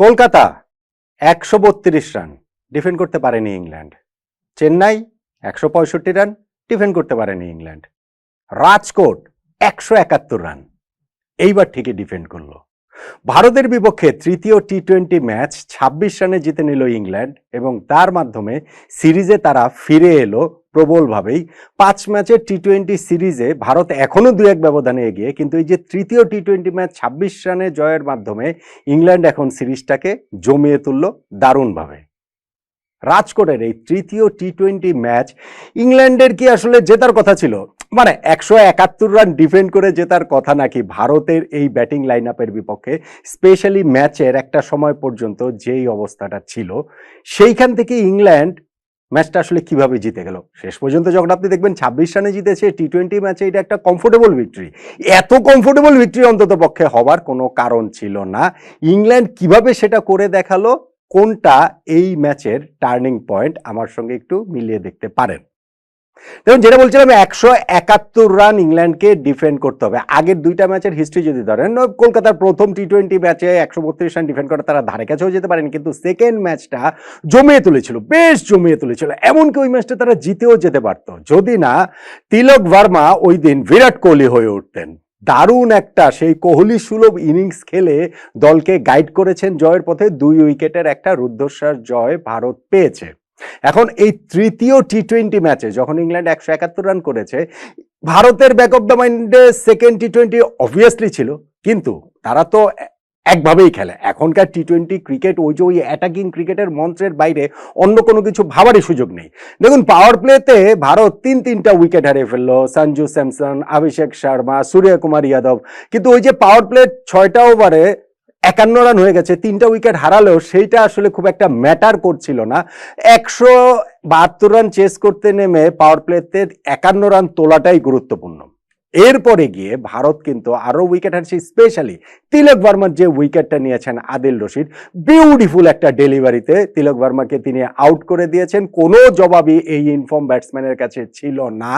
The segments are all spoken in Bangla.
কলকাতা ১৩২ রান ডিফেন্ড করতে পারেনি ইংল্যান্ড। চেন্নাই ১৬৫ রান ডিফেন্ড করতে পারেনি ইংল্যান্ড। রাজকোট ১৭১ রান এইবার ঠিকই ডিফেন্ড করলো। ভারতের বিপক্ষে তৃতীয় টি-20 ম্যাচ ২৬ রানে জিতে নিল ইংল্যান্ড এবং তার মাধ্যমে সিরিজে তারা ফিরে এলো প্রবলভাবেই। ৫ ম্যাচের টি-20 সিরিজে ভারত এখনও ২-১ ব্যবধানে এগিয়ে, কিন্তু এই যে তৃতীয় টি-20 ম্যাচ ২৬ রানে জয়ের মাধ্যমে ইংল্যান্ড এখন সিরিজটাকে জমিয়ে তুলল দারুণভাবে। রাজকোটের এই তৃতীয় টি-20 ম্যাচ ইংল্যান্ডের কি আসলে জেতার কথা ছিল? মানে ১৭১ রান ডিফেন্ড করে জেতার কথা নাকি ভারতের এই ব্যাটিং লাইন আপের বিপক্ষে, স্পেশালি ম্যাচের একটা সময় পর্যন্ত যেই অবস্থাটা ছিল সেইখান থেকে ইংল্যান্ড ম্যাচটা আসলে কিভাবে জিতে গেল? শেষ পর্যন্ত যখন আপনি দেখবেন ২৬ রানে জিতেছে টি-20 ম্যাচে, এটা একটা কমফোর্টেবল ভিক্টরি। এত কমফোর্টেবল ভিক্টরি অন্তত পক্ষে হবার কোনো কারণ ছিল না। ইংল্যান্ড কিভাবে সেটা করে দেখালো, কোনটা এই ম্যাচের টার্নিং পয়েন্ট, আমার সঙ্গে একটু মিলিয়ে দেখতে পারেন। দেখুন, যেটা বলছিলাম ১৭১ রান ইংল্যান্ডকে ডিফেন্ড করতে হবে। আগের দুইটা ম্যাচের হিস্ট্রি যদি ধরেন, কলকাতার প্রথম টি-20 ম্যাচে ১৩২ রান ডিফেন্ড করে তারা ধারে কাছেও যেতে পারেনি, কিন্তু সেকেন্ড ম্যাচটা জমিয়ে তুলেছিল, বেশ জমিয়ে তুলেছিল। এমনকি ওই ম্যাচটা তারা জিতেও যেতে পারত যদি না তিলক ভার্মা ওই দিন বিরাট কোহলি হয়ে উঠতেন। দারুণ একটা সেই কোহলি সুলভ ইনিংস খেলে দলকে গাইড করেছেন জয়ের পথে। ২ উইকেটের একটা রুদ্ধশ্বাস জয় ভারত পেয়েছে। এখন এই তৃতীয় টি-20 ম্যাচে যখন ইংল্যান্ড ১৭১ রান করেছে, ভারতের ব্যাক অফ দ্য মাইন্ডে সেকেন্ড টি-20 অবভিয়াসলি ছিল, কিন্তু তারা তো একভাবেই খেলে। এখনকার টি-20 ক্রিকেট ওই যে ওই অ্যাটাকিং ক্রিকেটের মন্ত্রের বাইরে অন্য কোনো কিছু ভাবারই সুযোগ নেই। দেখুন, পাওয়ার প্লেতে ভারত তিনটা উইকেট হারিয়ে ফেললো, সঞ্জু স্যামসন, অভিষেক শর্মা, সূর্যকুমার যাদব। কিন্তু ওই যে পাওয়ার প্লে ৬টা ওভারে ৫১ রান হয়ে গেছে, 3টা উইকেট হারালেও সেইটা আসলে খুব একটা ম্যাটার করছিল না। ১৭২ রান চেস করতে নেমে পাওয়ার প্লেতে ৫১ রান তোলাটাই গুরুত্বপূর্ণ। এরপরে গিয়ে ভারত কিন্তু আরো উইকেট হারছে, স্পেশালি তিলক ভার্মার যে উইকেটটা নিয়েছেন আদিল রশিদ, বিউটিফুল একটা ডেলিভারিতে তিলক ভার্মাকে তিনি আউট করে দিয়েছেন। কোনো জবাবই এই ইনফর্ম ব্যাটসম্যানের কাছে ছিল না।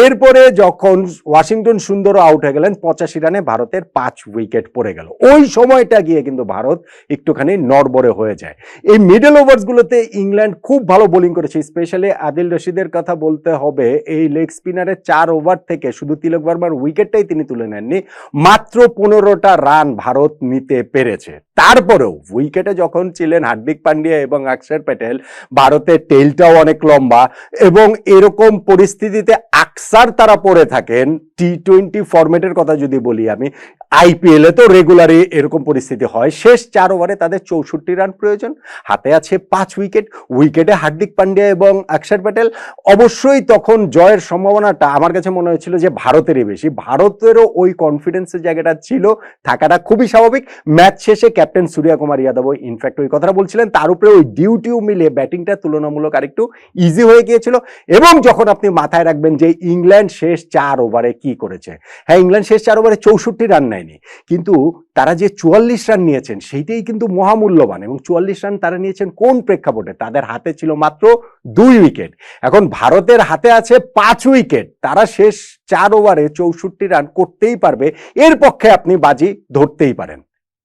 এরপরে যখন ওয়াশিংটন সুন্দর আউট হয়ে গেলেন ৮৫ রানে, ভারতের ৫ উইকেট পড়ে গেল। ওই সময়টা গিয়ে কিন্তু ভারত একটুখানি নড়বড়ে হয়ে যায়। এই মিডল ওভার্সগুলোতে ইংল্যান্ড খুব ভালো বোলিং করেছে, স্পেশালি আদিল রশিদের কথা বলতে হবে। এই লেগ স্পিনারের ৪ ওভার থেকে শুধু তিলক ভার্মার উইকেটটাই তিনি তুলে নেননি, মাত্র ১৫টা রান ভারত নিতে পেরেছে। তারপরেও উইকেটে যখন ছিলেন হার্দিক পান্ডিয়া এবং অক্ষর প্যাটেল, ভারতের টেলটাও অনেক লম্বা, এবং এরকম পরিস্থিতিতে আকসার তারা পড়ে থাকেন। টি-20 ফরম্যাটের কথা যদি বলি আমি, আইপিএলে তো রেগুলারই এরকম পরিস্থিতি হয়। শেষ ৪ ওভারে তাদের ৬৪ রান প্রয়োজন, হাতে আছে ৫ উইকেট, উইকেটে হার্দিক পান্ডিয়া এবং অক্ষর প্যাটেল। অবশ্যই তখন জয়ের সম্ভাবনাটা আমার কাছে মনে হয়েছিল যে ভারতেরই বেশি। ভারতেরও ওই কনফিডেন্সের জায়গাটা ছিল, থাকাটা খুবই স্বাভাবিক। ম্যাচ শেষে ক্যাপ্টেন সূর্যকুমার যাদব ইনফ্যাক্ট ওই কথাটা বলছিলেন, তার উপরে ওই ডিউটিও মিলে ব্যাটিংটা তুলনামূলক আরেকটু ইজি হয়ে গিয়েছিল। এবং যখন আপনি মাথায় রাখবেন যে ইংল্যান্ড শেষ ৪ ওভারে কি করেছে, হ্যাঁ, ইংল্যান্ড শেষ ৪ ওভারে ৬৪ রান নেয়নি, কিন্তু তারা যে ৪৪ রান নিয়েছেন সেইটাই কিন্তু মহামূল্যবান। এবং ৪৪ রান তারা নিয়েছেন কোন প্রেক্ষাপটে? তাদের হাতে ছিল মাত্র ২ উইকেট। এখন ভারতের হাতে আছে ৫ উইকেট, তারা শেষ ৪ ওভারে ৬৪ রান করতেই পারবে, এর পক্ষে আপনি বাজি ধরতেই পারেন।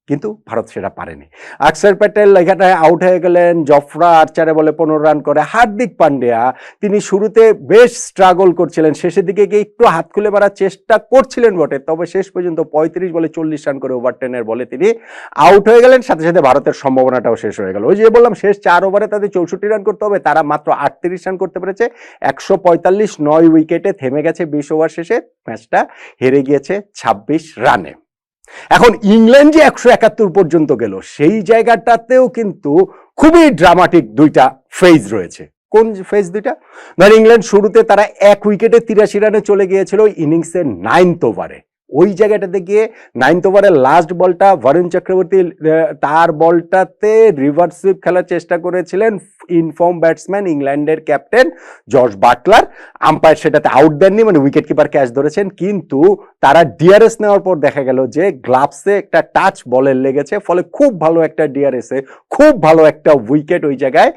কিন্তু ভারত সেটা পারেনি। অক্ষর প্যাটেল এখানে আউট হয়ে গেলেন, জফরা আর্চারে বলে ১৫ রান করে। হার্দিক পান্ডিয়া তিনি শুরুতে বেশ স্ট্রাগল করছিলেন, শেষের দিকে গিয়ে একটু হাত খুলে মারার চেষ্টা করছিলেন বটে, তবে শেষ পর্যন্ত ৩৫ বলে ৪০ রান করে ওভার 10-এর বলে তিনি আউট হয়ে গেলেন। সাথে সাথে ভারতের সম্ভাবনাটাও শেষ হয়ে গেল। ওই যে বললাম, শেষ ৪ ওভারে তাদের ৬৪ রান করতে হবে, তারা মাত্র ৩৮ রান করতে পেরেছে। ১৪৫, ৯ উইকেটে থেমে গেছে ২০ ওভার শেষে, ম্যাচটা হেরে গিয়েছে ২৬ রানে। এখন ইংল্যান্ড যে ১৭১ পর্যন্ত গেল, সেই জায়গাটাতেও কিন্তু খুবই ড্রামাটিক দুইটা ফেজ রয়েছে। কোন ফেজ দুইটা? ধর, ইংল্যান্ড শুরুতে তারা ১ উইকেটে ৮৩ রানে চলে গিয়েছিল ইনিংসের 9th ওভারে। ওই জায়গাটাতে গিয়ে 9th ওভারের লাস্ট বলটা বরুণ চক্রবর্তী তার বলটাতে রিভার্স সুইপ খেলার চেষ্টা করেছিলেন ইনফর্ম ব্যাটসম্যান ইংল্যান্ডের ক্যাপ্টেন জর্জ বাটলার। আম্পায়ার সেটাতে আউট দেননি, মানে উইকেট কিপার ক্যাচ ধরেছেন, কিন্তু তারা ডিআরএস নেওয়ার পর দেখা গেল যে গ্লাভসে একটা টাচ বলের লেগেছে, ফলে খুব ভালো একটা ডিআরএসে খুব ভালো একটা উইকেট ওই জায়গায়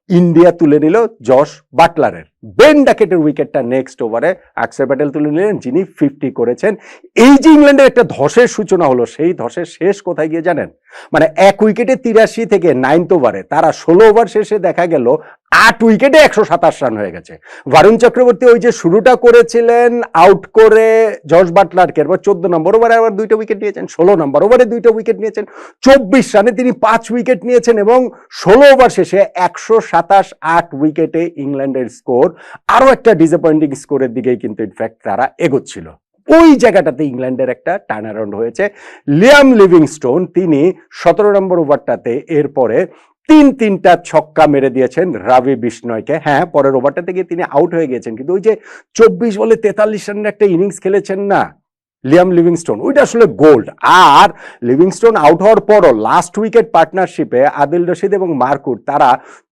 ইন্ডিয়া তুলে নিল জর্জ বাটলারের। বেন ডাকেটের উইকেটটা নেক্সট ওভারে আকসার প্যাটেল তুলে নিলেন, যিনি 50 করেছেন। এই যে ইংল্যান্ডের একটা ধসের সূচনা হলো, সেই ধসের শেষ কোথায় গিয়ে জানেন? মানে 1 উইকেটে 83 থেকে 9th ওভারে তারা 16 ওভার শেষে দেখা গেল 8 উইকেটে 127 রান হয়ে গেছে। বরুণ চক্রবর্তী ওই যে শুরুটা করেছিলেন আউট করে জর্জ বাটলারকে, এরপর 14 নম্বর ওভারে আবার 2টা উইকেট নিয়েছেন, 16 নম্বর ওভারে 2টা উইকেট নিয়েছেন, 24 রানে তিনি 5 উইকেট নিয়েছেন এবং 16 ওভার শেষে 127, 8 উইকেটে ইংল্যান্ডের স্কোর আরো একটা ডিসঅ্যাপয়েন্টিং স্কোরের দিকেই কিন্তু ইনফ্যাক্ট তারা এগোচ্ছিল। ওই জায়গাটাতে ইংল্যান্ডের একটা টার্ন অ্যারাউন্ড হয়েছে। লিয়াম লিভিংস্টোন তিনি 17 নম্বর ওভারটাতে এরপরে 3টা ছক্কা মেরে দিয়েছেন রাবি বিষ্ণয়কে। হ্যাঁ, পরের ওভারটাতে গিয়ে তিনি আউট হয়ে গিয়েছেন, কিন্তু ওই যে 24 বলে 43 রানের একটা ইনিংস খেলেছেন না লিয়াম লিভিংস্টোন, ওইটা আসলে গোল্ড। আর লিভিংস্টোন আউট হওয়ার পরও লাস্ট উইকেট পার্টনারশিপে আদিল রশিদ এবং মার্কুট তারা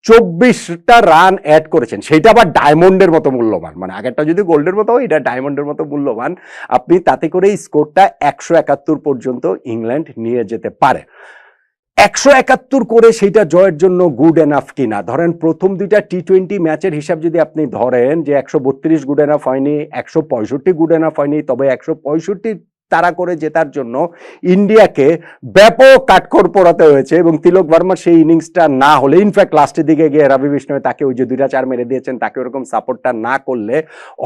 24টা রান অ্যাড করেছেন, সেটা আবার ডায়মন্ডের মতো মূল্যবান। মানে আগেরটা যদি গোল্ডের মতো হয়, এটা ডায়মন্ডের মতো মূল্যবান। আপনি তাতে করে এই স্কোরটা 171 পর্যন্ত ইংল্যান্ড নিয়ে যেতে পারে। 171 করে সেইটা জয়ের জন্য গুড এনাফ কিনা, ধরেন প্রথম 2টা টি20 ম্যাচের হিসাব যদি আপনি ধরেন যে 132 গুড এনাফ হয়নি, 165 গুড এনাফ হয়নি, তবে 165 তারা করে জেতার জন্য ইন্ডিয়াকে ব্যাপক কাঠখড় পোড়াতে হয়েছে। এবং তিলক ভার্মার সেই ইনিংসটা না হলে, ইনফ্যাক্ট লাস্টের দিকে গিয়ে রবি বিষ্ণয় তাকে ওই যে 2টা 4 মেরে দিয়েছেন, তাকে ওরকম সাপোর্টটা না করলে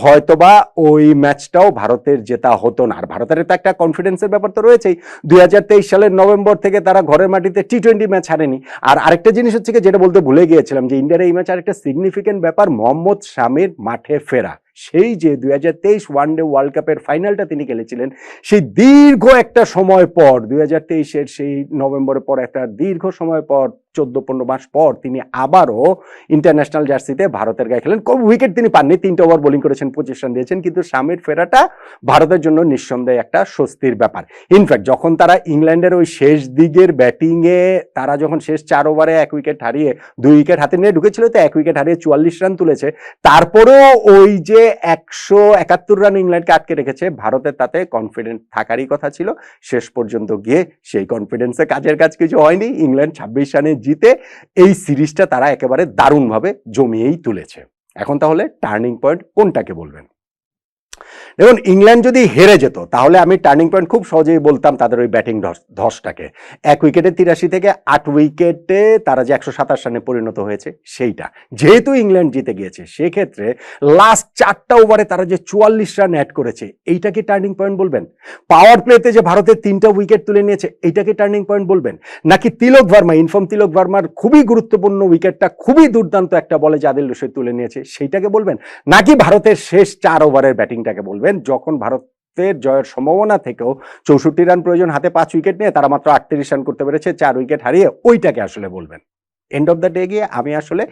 হয়তোবা ওই ম্যাচটাও ভারতের জেতা হতো না। আর ভারতের তো একটা কনফিডেন্সের ব্যাপার তো রয়েছেই, 2023 সালের নভেম্বর থেকে তারা ঘরের মাটিতে টি20 ম্যাচ হারেনি। আর আরেকটা জিনিস হচ্ছে যেটা বলতে ভুলে গিয়েছিলাম, যে ইন্ডিয়ার এই ম্যাচ আরেকটা সিগনিফিকেন্ট ব্যাপার, মোহাম্মদ শামির মাঠে ফেরা। সেই যে 2023 ওয়ানডে ওয়ার্ল্ড কাপের ফাইনালটা তিনি খেলেছিলেন, সেই দীর্ঘ একটা সময় পর 2023-এর সেই নভেম্বরের পর একটা দীর্ঘ সময় পর 14-15 মাস পর তিনি আবারও ইন্টারন্যাশনাল জার্সিতে ভারতের গায়ে খেলেন। খুব উইকেট তিনি পাননি, 3টা ওভার বোলিং করেছেন, 25 রান দিয়েছেন, কিন্তু শামির ফেরাটা ভারতের জন্য নিঃসন্দেহে একটা স্বস্তির ব্যাপার। ইনফ্যাক্ট যখন তারা ইংল্যান্ডের ওই শেষ দিকের ব্যাটিংয়ে তারা যখন শেষ 4 ওভারে 1 উইকেট হারিয়ে 2 উইকেট হাতে নিয়ে ঢুকেছিল, তো 1 উইকেট হারিয়ে 44 রান তুলেছে, তারপরেও ওই যে 171 রান ইংল্যান্ডকে আটকে রেখেছে, ভারতের তাতে কনফিডেন্ট থাকারই কথা ছিল। শেষ পর্যন্ত গিয়ে সেই কনফিডেন্সে কাজের কাজ কিছু হয়নি, ইংল্যান্ড 26 রানে জিতে এই সিরিজটা তারা একেবারে দারুণভাবে জমিয়েই তুলেছে। এখন তাহলে টার্নিং পয়েন্ট কোনটাকে বলবেন? দেখুন, ইংল্যান্ড যদি হেরে যেত তাহলে আমি টার্নিং পয়েন্ট খুব সহজেই বলতাম তাদের ওই ব্যাটিং ধসটাকে। 1 উইকেটে 83 থেকে 8 উইকেটে তারা যে 127 রানে পরিণত হয়েছে সেইটা। যেহেতু ইংল্যান্ড জিতে গিয়েছে, সেক্ষেত্রে লাস্ট 4টা ওভারে তারা যে 44 রান অ্যাড করেছে, এইটাকে টার্নিং পয়েন্ট বলবেন? পাওয়ার প্লেতে যে ভারতের 3টা উইকেট তুলে নিয়েছে, এইটাকে টার্নিং পয়েন্ট বলবেন? নাকি তিলক ভার্মা, ইনফর্ম তিলক ভার্মার খুবই গুরুত্বপূর্ণ উইকেটটা খুবই দুর্দান্ত একটা বলে যে আদিল রশিদ তুলে নিয়েছে, সেইটাকে বলবেন? নাকি ভারতের শেষ 4 ওভারের ব্যাটিংটাকে বলবেন, যখন ভারতের জয়ের সম্ভাবনা থেকেও 64 রান প্রয়োজন, হাতে 5 উইকেট নিয়ে তারা মাত্র 38 রান করতে পেরেছে 4 উইকেট হারিয়ে, ওইটাকে আসলে বলবেন? এন্ড অফ দ্য ডে গিয়ে আমি আসলে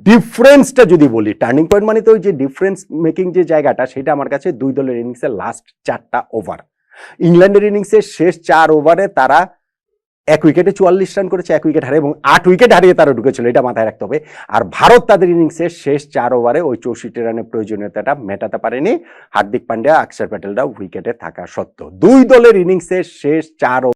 ডিফারেন্সটা যদি বলি, টার্নিং পয়েন্ট মানে তো ওই যে ডিফারেন্স মেকিং যে জায়গাটা, সেটা আমার কাছে 2 দলের ইনিংসের লাস্ট 4টা ওভার। ইংল্যান্ডের ইনিংসের শেষ 4 ওভারে তারা 1 উইকেটে 44 রান করেছে, 1 উইকেট হারিয়ে, এবং 8 উইকেট হারিয়ে তারা ঢুকেছিল, এটা মাথায় রাখতে হবে। আর ভারত তাদের ইনিংসের শেষ 4 ওভারে ওই 64 রানের প্রয়োজনীয়তাটা মেটাতে পারেনি, হার্দিক পান্ডিয়া, আকসার প্যাটেলরা উইকেটে থাকা সত্ত্বেও। 2 দলের ইনিংসের শেষ 4